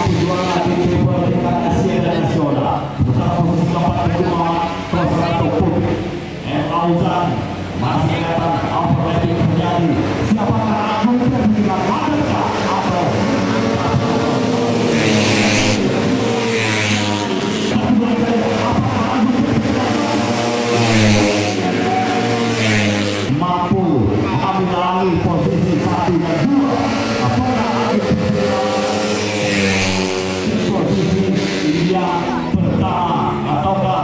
mampu juara di level tingkat Asia dan nasional. Sementara posisi keempat kedua Kosrato Putih M. Auzan masih kelihatan overlapping terjadi. Siapakah Agung Terbilang Madaka atau mampu mengambil alih posisi 1 dan 2? Apakah posisi yang pertama ataukah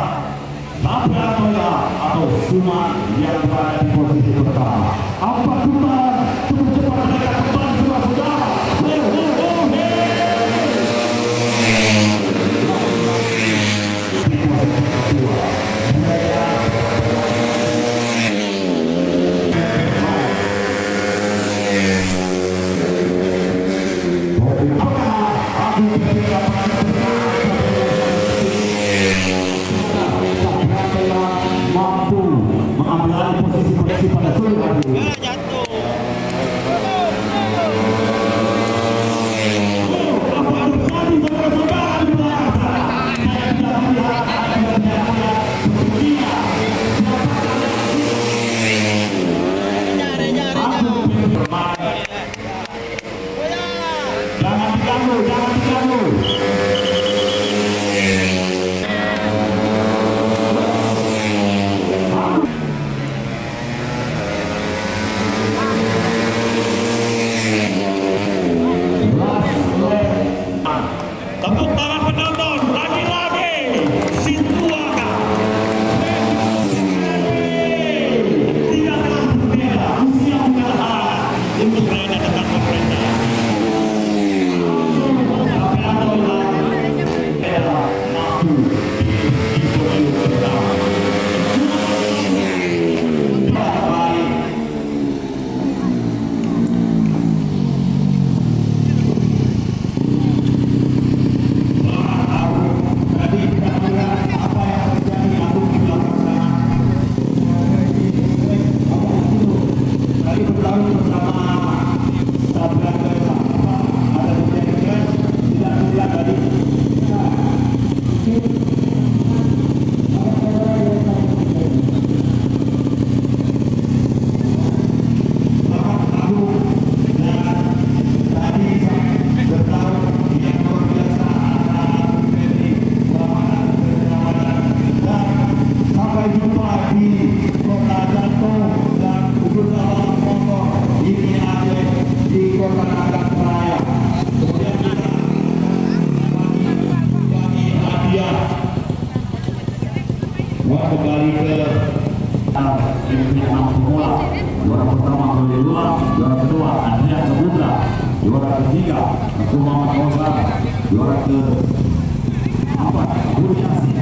Sabratoya atau Suman yang berada di posisi pertama? Apa putaran cukup cepat mereka kembali saudara-saudara? mampu mengambil alih posisi pada sore hari ini. Jangan diganggu. Tepuk tangan penonton lagi-lagi Situaka. Tidak kalah berbeda, usia bukan hal untuk berada dekat pemerintah. Tapi adalah era mampu di pemilu pertama. Kembali ke enam pemula. Juara pertama Koli Lula, juara kedua Adrian Samudra, juara ketiga Muhammad Ozan, juara ke-4 Guru Yasi.